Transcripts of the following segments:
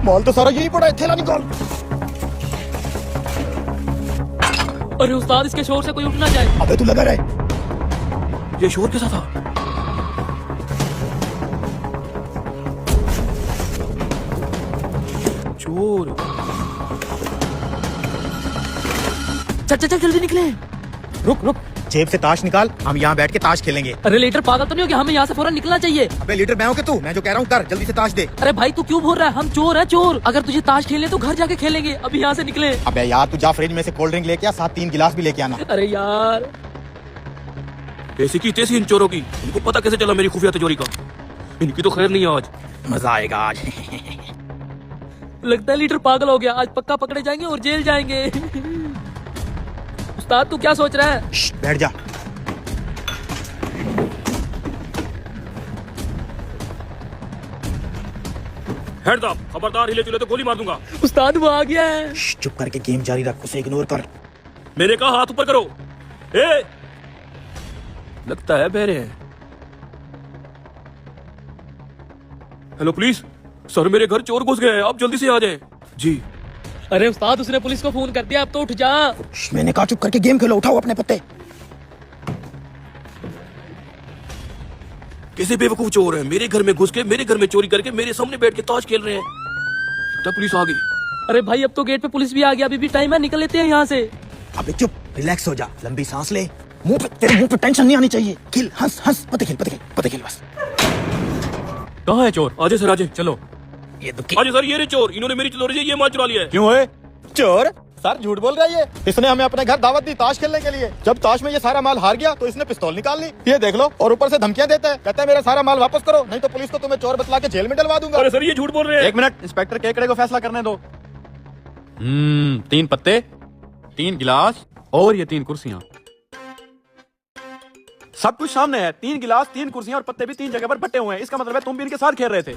माल तो सारा यही पड़ा है, थैला निकाल। अरे उस्ताद, इसके शोर से कोई उठ ना जाए। अबे तू लगा रहे, ये शोर कैसा था? चोर। चल चल चल जल्दी निकले। रुक रुक, जेब से ताश निकाल, हम यहाँ बैठ के ताश खेलेंगे। अरे लीडर पागल तो नहीं हो कि हमें यहाँ से फौरन निकलना चाहिए? अबे लीडर मैं हूँ कि तू? मैं जो कह रहा हूँ कर, जल्दी से ताश दे। अरे भाई तू क्यों बोल रहा है? हम चोर है चोर। अगर तुझे ताश खेलने तो घर जाके खेलेंगे, अभी यहाँ से निकले। अबे यार तू जा फ्रिज में से कोल्ड ड्रिंक लेके आ, साथ 3 गिलास भी लेके आना। अरे यार ऐसी की तैसी इन चोरों की, इनको पता कैसे चला मेरी खुफिया तिजोरी का? इनकी तो खैर नहीं है आज। मजा आएगा आज। लगता है लीडर पागल हो गया, आज पक्का पकड़े जाएंगे और जेल जाएंगे। उस्ताद तू क्या सोच रहा है? बैठ जा। हेड साहब, खबरदार हिले चुले तो गोली मार दूंगा। उस्ताद वो आ गया है। चुप करके गेम जारी रख, उसे इग्नोर कर। मैंने कहा हाथ ऊपर करो। ए! लगता है बहरे हैं। हेलो पुलिस, सर मेरे घर चोर घुस गए हैं, आप जल्दी से आ जाएं। जी। अरे उस्ताद उसने पुलिस को फोन कर दिया, अब तो उठ जा। मैंने कहा चुप करके गेम खेलो, उठाओ अपने पत्ते। कैसे बेवकूफ चोर हैं, मेरे घर में घुस के मेरे घर में चोरी करके मेरे सामने बैठ के ताश खेल रहे हैं। तब पुलिस आ गई। अरे भाई अब तो गेट पे पुलिस भी आ गया, अभी भी टाइम है, निकल लेते हैं यहाँ से। अबे चुप, रिलैक्स हो जा, लंबी सांस ले। तेरे मुंह पे टेंशन नहीं आनी चाहिए। खेल, हंस हंस, पते खेल बस। कहाँ है चोर? आजे सर आजे, चलो। ये दुखी। आजे सर, ये रे चोर, इन्होंने मेरी तिजोरी से ये माल चुरा लिया है। क्यों है चोर? सर झूठ बोल रहा है ये। इसने हमें अपने घर दावत दी ताश खेलने के लिए। जब ताश में ये सारा माल हार गया तो इसने पिस्तौल निकाल ली, ये देख लो, और ऊपर से धमकियां देता है, कहता है मेरा सारा माल वापस करो, नहीं तो पुलिस को तुम्हें चोर बतला के जेल में डलवा दूंगा। अरे सर ये झूठ बोल रहे हैं। 1 मिनट, इंस्पेक्टर केकड़े को फैसला करने दो। 3 पत्ते, 3 गिलास और ये 3 कुर्सियां, सब कुछ सामने है। 3 गिलास, 3 कुर्सियां और पत्ते भी 3 जगह पर बटे हुए हैं। इसका मतलब है तुम भी इनके साथ खेल रहे थे।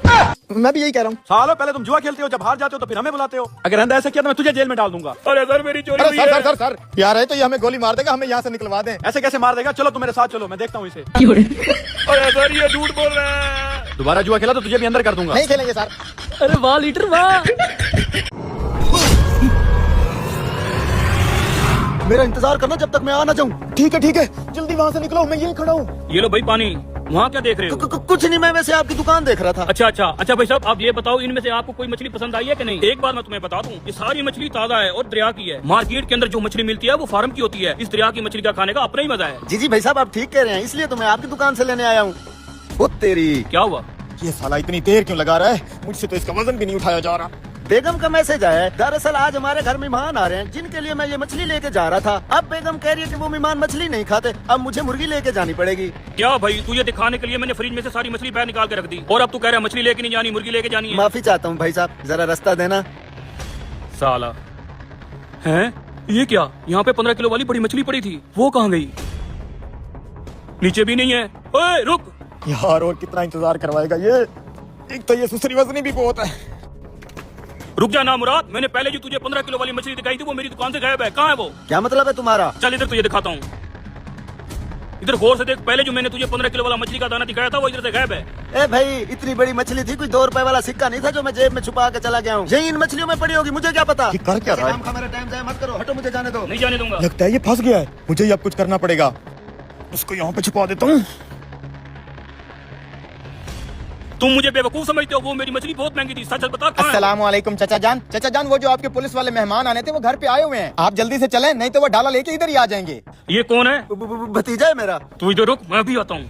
मैं भी यही कह रहा हूँ। सालों पहले तुम जुआ खेलते हो, जब हार जाते हो तो फिर हमें बुलाते हो। अगर अंदर ऐसा किया तो मैं तुझे जेल में डाल दूंगा। अरे सर मेरी चोरी अरे हुई सर है। सर सर सर यार है तो ये हमें गोली मार देगा, हमें यहाँ से निकलवा दें। ऐसे कैसे मार देगा? चलो तुम मेरे साथ चलो, मैं देखता हूँ इसे। अरे सर ये झूठ बोल रहे हैं। दोबारा जुआ खेला तो तुझे भी अंदर कर दूंगा। नहीं खेलेंगे सर। अरे वाह लीडर वाह। मेरा इंतजार करना जब तक मैं आ ना जाऊँ। ठीक है जल्दी वहाँ से निकलो, मैं यही खड़ा हूँ। ये लो भाई पानी। वहाँ क्या देख रहे हो? कुछ नहीं, मैं वैसे आपकी दुकान देख रहा था। अच्छा भाई साहब, आप ये बताओ इनमें से आपको कोई मछली पसंद आई है कि नहीं? एक बार मैं तुम्हें बता दूं, ये सारी मछली ताजा है और दरिया की है। मार्केट के अंदर जो मछली मिलती है वो फार्म की होती है। इस दरिया की मछली का खाने का अपना ही मजा है। जी भाई साहब, आप ठीक कह रहे हैं, इसलिए तो मैं आपकी दुकान से लेने आया हूँ। वो तेरी, क्या हुआ? ये साला इतनी देर क्यों लगा रहा है? मुझसे तो इसका वजन भी नहीं उठाया जा रहा। बेगम का मैसेज आया है। दरअसल आज हमारे घर मेहमान आ रहे हैं, जिनके लिए मैं ये मछली लेके जा रहा था। अब बेगम कह रही है कि वो मेहमान मछली नहीं खाते, अब मुझे मुर्गी लेके जानी पड़ेगी। क्या भाई, तुझे दिखाने के लिए मैंने फ्रिज में से सारी मछली बाहर निकाल के रख दी और अब तू कह रहा है मछली लेके नहीं जानी, मुर्गी लेके जानी है। माफी चाहता हूँ भाई साहब, जरा रास्ता देना। साला है ये क्या? यहाँ पे 15 किलो वाली बड़ी मछली पड़ी थी, वो कहाँ गई? नीचे भी नहीं है। ओए रुक यार और कितना इंतजार करवाएगा ये? एक तो ये सुसरी वजनी भी बहुत है। रुक जा ना मुराद, मैंने पहले जो तुझे 15 किलो वाली मछली दिखाई थी वो मेरी दुकान से गायब है। कहाँ है वो? क्या मतलब है तुम्हारा? चल इधर तुझे दिखाता हूँ, इधर गौर से देख। पहले जो मैंने तुझे 15 किलो वाला मछली का दाना दिखाया था वो इधर से गायब है। ए भाई, इतनी बड़ी मछली थी, कोई 2 रुपए वाला सिक्का नहीं था जो मैं जेब में छुपा के चला गया हूँ। यही इन मछलियों में पड़ी होगी, मुझे क्या पता। कर क्या रहा है? काम का मेरा टाइम जाए मत करो, हटो, मुझे जाने दो। नहीं जाने दूंगा। लगता है ये फंस गया है, मुझे ही अब कुछ करना पड़ेगा। उसको यहाँ पे छुपा देता हूँ। तुम मुझे बेवकूफ समझते हो, वो मेरी मछली बहुत महंगी थी। सच बता कहाँ है? अस्सलाम वालेकुम चाचा जान, वो जो आपके पुलिस वाले मेहमान आने थे वो घर पे आए हुए हैं। आप जल्दी से चलें, नहीं तो वो डाला लेके इधर ही आ जाएंगे। ये कौन है? भतीजा है मेरा। तू इधर रुक, मैं भी आता हूँ।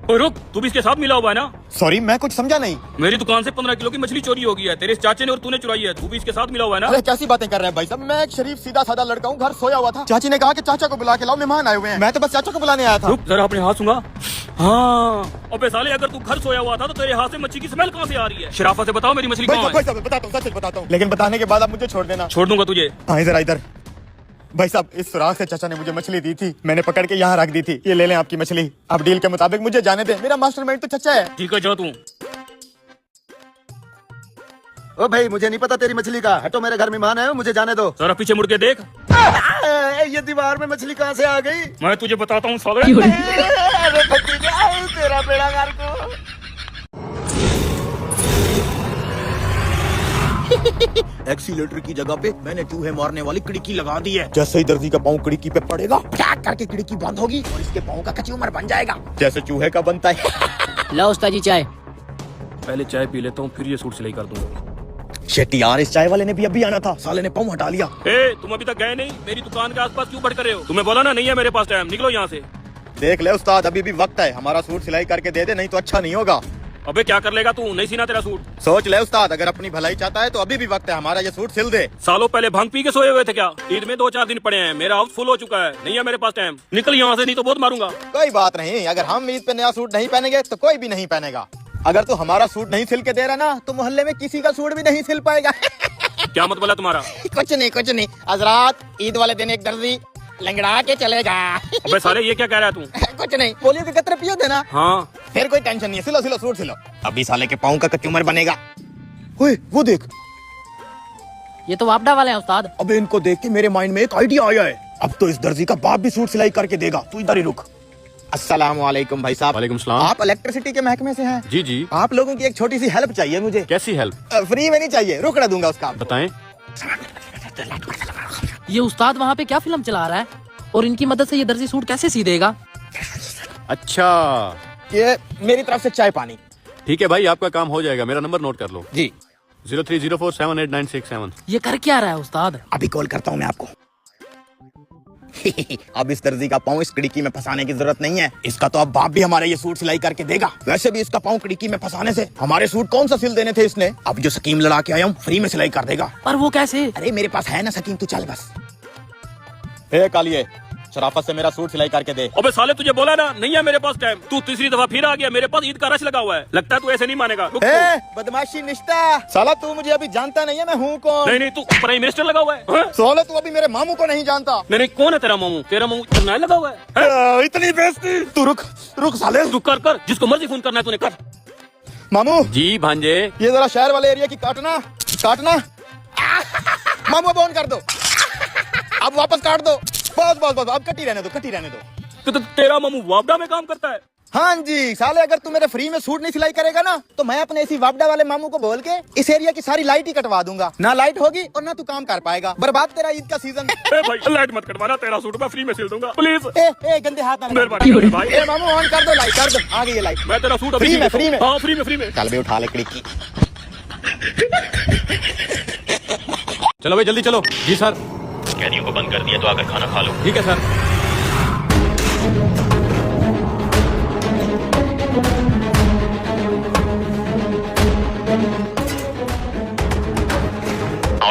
ओए रुक, तू भी इसके साथ मिला हुआ है ना? सॉरी मैं कुछ समझा नहीं। मेरी दुकान से 15 किलो की मछली चोरी हो गई है, तेरे चाचे ने और तूने चुराई है। तू भी इसके साथ मिला हुआ है ना? अरे कैसी बातें कर रहे हैं भाई साहब, मैं एक शरीफ सीधा साधा लड़का हूँ, घर सोया हुआ था। चाची ने कहा कि चाचा को बुला के लाओ, मेहमान आए हुए हैं। मैं तो बस चाचा को बुलाने आया था। रुक जरा, अपने हाथ सूंघा। हाँ अबे साले, अगर तू घर सोया हुआ था तो तेरे हाथ से मच्छी की स्मेल कहाँ से आ रही है? शराफत से बताओ मेरी मछली कहाँ है? भाई साहब बताता हूँ, सच बताता हूँ, लेकिन बताने के बाद आप मुझे छोड़ देना। छोड़ दूंगा तुझे। हाँ जरा इधर। भाई साहब इस सुराख से चाचा ने मुझे मछली दी थी, मैंने पकड़ के यहाँ रख दी थी। ये ले लें आपकी मछली, अब डील के मुताबिक मुझे जाने दें। मेरा मास्टरमाइंड तो चाचा है। ठीक है, जा तू। ओ भाई, मुझे नहीं पता तेरी मछली का, हटो, मेरे घर मेहमान आए, मुझे जाने दो। जरा पीछे मुड़ के देख। ये दीवार में मछली कहाँ से आ गई? मैं तुझे बताता हूँ साले। अरे भतीजा, तेरा बेड़ा गर्क हो। एक्सीलेटर की जगह पे मैंने चूहे मारने वाली खिड़की लगा दी है। जैसे ही दर्जी का पाँव खिड़की पे पड़ेगा, फटाक करके खिड़की बंद होगी और इसके पाँव का कचूमर बन जाएगा, जैसे चूहे का बनता है। लो उस्ताद जी चाय। पहले चाय पी लेता हूँ, फिर ये सूट सिलाई कर दूंगा। शेट्टी यार, इस चाय वाले ने भी अभी आना था, साले ने पाँव हटा लिया। तुम अभी तक गए नहीं? मेरी दुकान के आसपास क्यों भटक रहे हो? तुम्हें बोला ना नहीं है मेरे पास टाइम, निकलो यहाँ से। देख ले उस्ताद, अभी भी वक्त है, हमारा सूट सिलाई करके दे दे, नहीं तो अच्छा नहीं होगा। अबे क्या कर लेगा तू? नहीं सीना तेरा सूट। सोच ले उस्ताद, अगर अपनी भलाई चाहता है तो अभी भी वक्त है, हमारा ये सूट सिल दे। सालों पहले भांग पी के सोए हुए थे क्या? ईद में 2-4 दिन पड़े हैं, मेरा हाउस फुल हो चुका है, नहीं है मेरे पास टाइम। निकल यहाँ से, नहीं तो बहुत मारूंगा। कोई बात नहीं, अगर हम ईद पे नया सूट नहीं पहनेंगे तो कोई भी नहीं पहनेगा। अगर तू हमारा सूट नहीं सिल के दे रहा ना, तो मोहल्ले में किसी का सूट भी नहीं सिल पाएगा। क्या मत बोला तुम्हारा? कुछ नहीं हजरात, ईद वाले दिन एक दर्जी लंगड़ा के चलेगा। अबे साले ये क्या कह रहा है तू? कुछ नहीं, पोलियो के कतरे पियो देना। हाँ फिर कोई टेंशन नहीं है, सिलो सिलो सूट सिलो, अभी साले के पाँव का कचूमर बनेगा। ओए वो देख, ये तो वापडा वाले हैं उस्ताद। अबे इनको देख के मेरे माइंड में एक आइडिया आया है, अब तो इस दर्जी का बाप भी सूट सिलाई करके देगा। तू इधर ही रुक। अस्सलाम वालेकुम भाई साहब। वालेकुम सलाम। आप इलेक्ट्रिसिटी के महकमे से हैं? जी जी। आप लोगों की एक छोटी सी हेल्प चाहिए मुझे। कैसी हेल्प? फ्री में नहीं चाहिए, रोकड़ा दूंगा उसका। बताएं। ये उस्ताद वहाँ पे क्या फिल्म चला रहा है और इनकी मदद से ये दर्जी सूट कैसे सी देगा? अच्छा ये मेरी तरफ से चाय पानी। ठीक है भाई, आपका काम हो जाएगा। मेरा नंबर नोट कर लो। जी 0304789667। ये कर क्या रहा है उस्ताद? अभी कॉल करता हूँ मैं आपको। अब इस दर्जी का पाँव इस खिड़की में फंसाने की जरूरत नहीं है, इसका तो अब बाप भी हमारे ये सूट सिलाई करके देगा। वैसे भी इसका पाँव खिड़की में फंसाने से हमारे सूट कौन सा सिल देने थे इसने, अब जो स्कीम लड़ा के आया हूँ फ्री में सिलाई कर देगा। पर वो कैसे? अरे मेरे पास है ना स्कीम, तू चल बस। हे कालिए, शराफत से मेरा सूट सिलाई करके दे। अबे साले तुझे बोला ना नहीं है मेरे पास टाइम, तू तीसरी दफा फिर आ गया। मेरे पास ईद का रश लगा हुआ है, लगता है तू ऐसे नहीं मानेगा। रुक तू। बदमाशी निश्ता साला, तू मुझे अभी जानता नहीं है मैं हूँ कौन। नहीं तू प्राइम मिनिस्टर लगा हुआ है, हाँ? सोले तू अभी मेरे मामू को नहीं जानता। नहीं कौन है तेरा मामू? तेरा मामू चन्नाई लगा हुआ है। इतनी बेइज्जती। तू रुक रुक साले, तू कर जिसको मर्जी फोन करना है तूने कर। मामू जी भांजे। ये जरा शहर वाले एरिया की काटना। मामू अब ऑन कर दो, अब वापस काट दो। बस अब कटी रहने दो। तो तेरा मामू वापडा में काम करता है? हाँ जी साले, अगर तू मेरे फ्री में सूट नहीं सिलाई करेगा ना, तो मैं अपने इसी वापडा वाले मामू को बोल के इस एरिया की सारी लाइट ही कटवा दूंगा। ना लाइट होगी और ना तू काम कर पाएगा, बर्बाद तेरा ईद का सीजन। भाई लाइट मत कटवाना, तेरा सूट मैं फ्री में सिल दूंगा प्लीज। ए गंदे हाथ ना लगा। मेहरबानी भाई। ए मामू ऑन कर दो लाइट, कर दो, आ गई है लाइट। मैं तेरा सूट फ्री में हाँ फ्री में। चल बे उठा ले खिड़की। चलो भाई जल्दी चलो। जी सर। कैदियों को बंद कर दिया तो आकर खाना खा लो। ठीक है सर।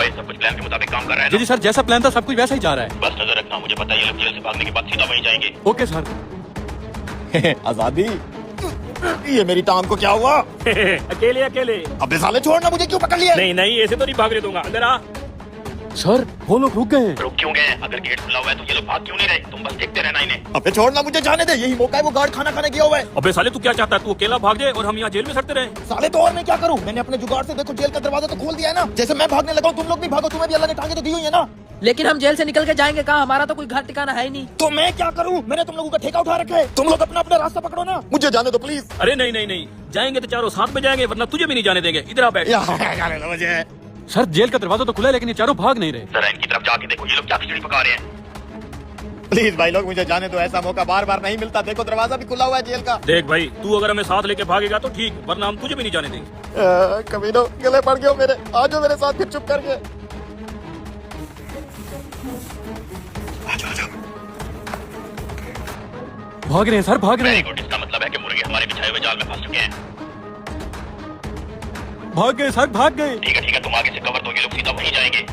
सब कुछ प्लान के मुताबिक काम कर रहा है जी जी सर, जैसा प्लान था सब कुछ वैसा ही जा रहा है। बस नजर रखना, मुझे पता है ये लोग जेल से भागने के बाद सीधा वहीं जाएंगे। Okay sir. आजादी, ये मेरी टांग को क्या हुआ? अकेले अबे साले छोड़ना, मुझे क्यों पकड़ लिया? नहीं ऐसे तो नहीं भागने दूंगा। अंदर आ। सर वो लोग रुक गए हैं। रुक क्यों गए? अगर गेट खुला हुआ है तो ये लोग भाग क्यों नहीं रहे? तुम बस देखते रहना इन्हें। अबे छोड़ना, मुझे जाने दे, यही मौका है, वो गार्ड खाना खाने गया हुआ है। अबे साले तू क्या चाहता है? तू अकेला भाग जाए और हम यहाँ जेल में सड़ते रहे? साले तो और मैं क्या करूं? मैंने अपने जुगाड़ से देखो जेल का दरवाजा तो खोल दिया है ना। जैसे मैं भागने लगा हूं, तुम लोग भी भागो, तुम्हें भी अल्लाह ने टांगे तो दी हुई है ना। लेकिन हम जेल से निकल के जाएंगे कहाँ? हमारा तो कोई घर ठिकाना है ही नहीं। तो मैं क्या करूं? मैंने तुम लोगों का ठेका उठा रखा है, तुम लोग अपना अपना रास्ता पकड़ो ना, मुझे जाने दो प्लीज। अरे नहीं जाएंगे तो चारों साथ में जाएंगे, वरना तुझे भी नहीं जाने देंगे। इधर आ बैठ। जाने दो मुझे। सर जेल का दरवाजा तो खुला है लेकिन ये चारों भाग नहीं रहे। जरा इनकी तरफ जाके देखो, ये लोग क्या खिचड़ी पका रहे हैं। प्लीज भाई लोग मुझे जाने दो, ऐसा मौका बार बार नहीं मिलता। देखो दरवाजा भी खुला हुआ है जेल का। देख भाई, तू अगर हमें साथ लेके भागेगा तो ठीक, वरना हम तुझे भी नहीं जाने देंगे। कमीनो, गले पड़ गए हो मेरे, आ जाओ मेरे साथ फिर चुप करके। भाग रहे हैं सर, भाग रहे हैं। गुड, इसका मतलब है कि मुर्गे हमारे बिछाए हुए जाल में फंस चुके हैं। भाग गए सर, भाग गए। ठीक है तुम आगे से कवर दो, ये लोग सीधा वहीं जाएंगे।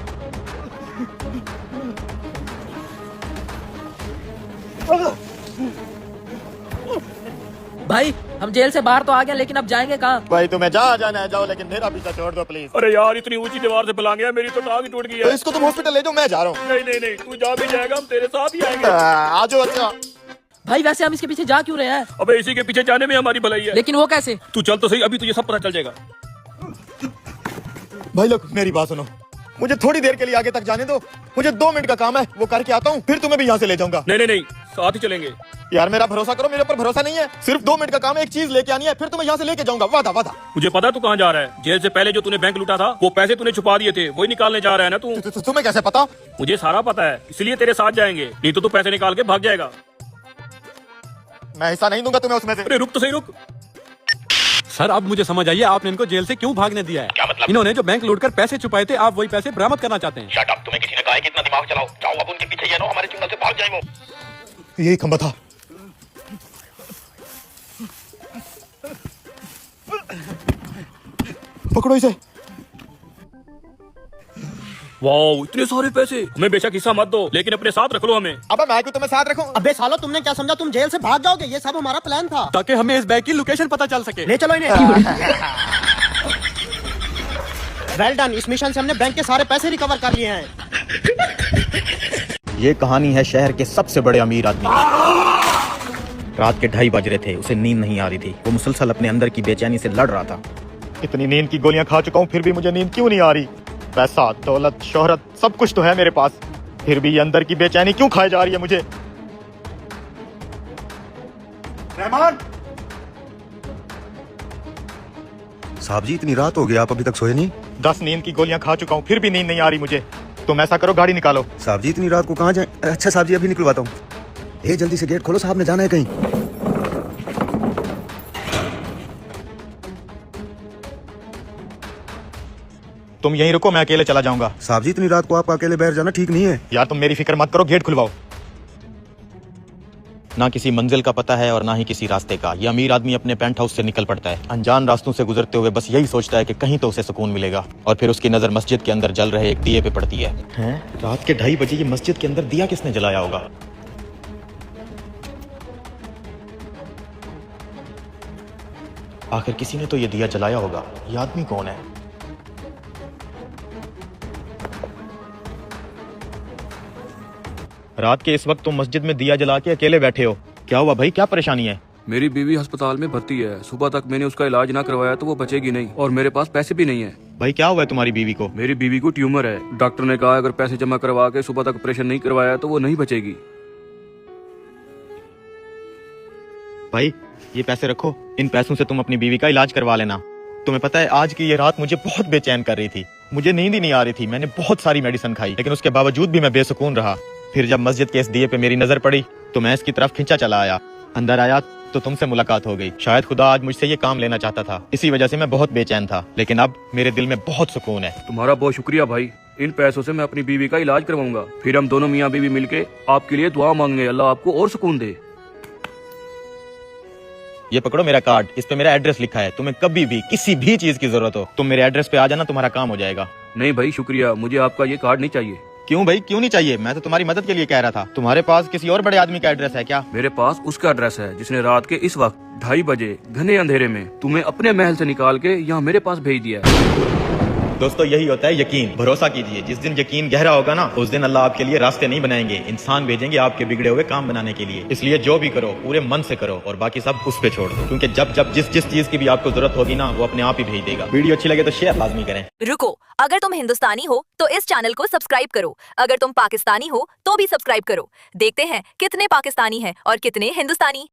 भाई हम जेल से बाहर तो आ गए, लेकिन अब जाएंगे कहाँ? भाई तुम्हें जहाँ जाना है जाओ, लेकिन मेरा पीछा छोड़ दो प्लीज। अरे यार, इतनी ऊंची दीवार से फैला गया, मेरी तो टांग टूट गई तो है। इसको तुम हॉस्पिटल ले जाओ, मैं जा रहा हूँ। नहीं तू जा भी जाएगा, हम तेरे साथ ही आएंगे। आ जाओ। अच्छा भाई वैसे हम इसके पीछे जा क्यों रहे हैं? अबे इसी के पीछे जाने में हमारी भलाई है। लेकिन वो कैसे? तू चल तो सही, अभी तुझे सब पता चल जाएगा। भाई लोग मेरी बात सुनो, मुझे थोड़ी देर के लिए आगे तक जाने दो, मुझे 2 मिनट का काम है, वो करके आता हूँ, फिर तुम्हें भी यहाँ से ले जाऊंगा। नहीं साथ ही चलेंगे। यार मेरा भरोसा करो, मेरे ऊपर भरोसा नहीं है। सिर्फ 2 मिनट का काम है, एक चीज लेके आनी है, फिर तुम्हें यहाँ से लेके जाऊंगा, वादा वादा। मुझे पता तू कहाँ जा रहा है। जेल से पहले जो तूने बैंक लूटा था वो पैसे तूने छुपा दिए थे, वही निकालने जा रहा है ना तू। तुम्हें कैसे पता? मुझे सारा पता है, इसलिए तेरे साथ जाएंगे, नहीं तो तू पैसे निकाल के भाग जाएगा। मैं हिस्सा नहीं दूंगा तुम्हें उसमें से। अरे रुक तो सही, रुक। सर अब मुझे समझ आइए आपने इनको जेल से क्यों भागने दिया है। क्या मतलब? इन्होंने जो बैंक लूटकर पैसे छुपाए थे, आप वही पैसे बरामद करना चाहते हैं। शट अप, तुम्हें किसी ने कहा है कि इतना दिमाग चलाओ। जाओ अब उनके पीछे, ये नो हमारे चुंगल से भाग जाए वो। यही खंबा था। पकड़ो इसे। वाह, इतने सारे पैसे। हमें बेशक हिस्सा मत दो, लेकिन अपने साथ रख लो हमें। अबे मैं क्यों तुम्हें साथ रखूं? अबे सालो, तुमने क्या समझा तुम जेल से भाग जाओगे? ये सब हमारा प्लान था। ताकि हमें इस बैग की लोकेशन पता चल सके। ले चलो इन्हें। वेल डन, इस मिशन से हमने बैंक के सारे पैसे रिकवर कर लिए हैं। ये कहानी है शहर के सबसे बड़े अमीर आदमी की। रात के 2:30 बज रहे थे, उसे नींद नहीं आ रही थी। वो मुसलसल अपने अंदर की बेचैनी से लड़ रहा था। इतनी नींद की गोलियां खा चुका हूँ, फिर भी मुझे नींद क्यों नहीं आ रही? पैसा, दौलत, शोहरत, सब कुछ तो है मेरे पास, फिर भी ये अंदर की बेचैनी क्यों खाई जा रही है मुझे? रहमान साहब जी, इतनी रात हो गई, आप अभी तक सोए नहीं? 10 नींद की गोलियां खा चुका हूँ, फिर भी नींद नहीं आ रही मुझे। तुम ऐसा करो, गाड़ी निकालो। साहब जी, इतनी रात को कहाँ जाए? अच्छा साहब जी, अभी निकलवाता हूँ। ए जल्दी से गेट खोलो, साहब ने जाना है कहीं। तुम यहीं रुको, मैं अकेले चला जाऊंगा। साहब जी, इतनी रात को आप अकेले बाहर जाना ठीक नहीं है। यार तुम मेरी फिक्र मत करो, गेट खुलवाओ। ना किसी मंजिल का पता है और ना ही किसी रास्ते का। ये अमीर आदमी अपने पेंट हाउस से निकल पड़ता है, अनजान रास्तों से गुजरते हुए बस यही सोचता है कि कहीं तो उसे सुकून मिलेगा। और फिर उसकी नजर मस्जिद के अंदर जल रहे एक दिए पे पड़ती है। रात के 2:30 बजे ये मस्जिद के अंदर दिया किसने जलाया होगा? आखिर किसी ने तो ये दिया जलाया होगा। ये आदमी कौन है? रात के इस वक्त तुम मस्जिद में दिया जला के अकेले बैठे हो, क्या हुआ भाई, क्या परेशानी है? मेरी बीवी अस्पताल में भर्ती है। सुबह तक मैंने उसका इलाज ना करवाया तो वो बचेगी नहीं, और मेरे पास पैसे भी नहीं है। भाई क्या हुआ है तुम्हारी बीवी को? मेरी बीवी को ट्यूमर है। डॉक्टर ने कहा अगर पैसे जमा करवा के सुबह तक ऑपरेशन नहीं करवाया तो वो नहीं बचेगी। भाई ये पैसे रखो, इन पैसों से तुम अपनी बीवी का इलाज करवा लेना। तुम्हें पता है आज की ये रात मुझे बहुत बेचैन कर रही थी, मुझे नींद ही नहीं आ रही थी। मैंने बहुत सारी मेडिसिन खाई, लेकिन उसके बावजूद भी मैं बेसुकून रहा। फिर जब मस्जिद के इस दिए पे मेरी नजर पड़ी तो मैं इसकी तरफ खिंचा चला आया। अंदर आया तो तुमसे मुलाकात हो गई। शायद खुदा आज मुझसे ये काम लेना चाहता था, इसी वजह से मैं बहुत बेचैन था, लेकिन अब मेरे दिल में बहुत सुकून है। तुम्हारा बहुत शुक्रिया भाई। इन पैसों से मैं अपनी बीवी का इलाज करवाऊंगा, फिर हम दोनों मियाँ बीवी मिलके आपके लिए दुआ मांगेंगे, अल्लाह आपको और सुकून दे। ये पकड़ो मेरा कार्ड, इस पे मेरा एड्रेस लिखा है। तुम्हें कभी भी किसी भी चीज की जरूरत हो, तुम मेरे एड्रेस पे आ जाना, तुम्हारा काम हो जाएगा। नहीं भाई शुक्रिया, मुझे आपका ये कार्ड नहीं चाहिए। क्यों भाई, क्यों नहीं चाहिए? मैं तो तुम्हारी मदद के लिए कह रहा था। तुम्हारे पास किसी और बड़े आदमी का एड्रेस है क्या? मेरे पास उसका एड्रेस है जिसने रात के इस वक्त 2:30 बजे घने अंधेरे में तुम्हें अपने महल से निकाल के यहाँ मेरे पास भेज दिया है। दोस्तों यही होता है यकीन। भरोसा कीजिए, जिस दिन यकीन गहरा होगा ना, उस दिन अल्लाह आपके लिए रास्ते नहीं बनाएंगे, इंसान भेजेंगे आपके बिगड़े हुए काम बनाने के लिए। इसलिए जो भी करो पूरे मन से करो और बाकी सब उस पे छोड़ दो, क्योंकि जब जब जिस जिस चीज की भी आपको जरूरत होगी ना, वो अपने आप ही भेज देगा। वीडियो अच्छी लगे तो शेयर लाजमी करें। रुको, अगर तुम हिंदुस्तानी हो तो इस चैनल को सब्सक्राइब करो, अगर तुम पाकिस्तानी हो तो भी सब्सक्राइब करो। देखते हैं कितने पाकिस्तानी हैं और कितने हिंदुस्तानी।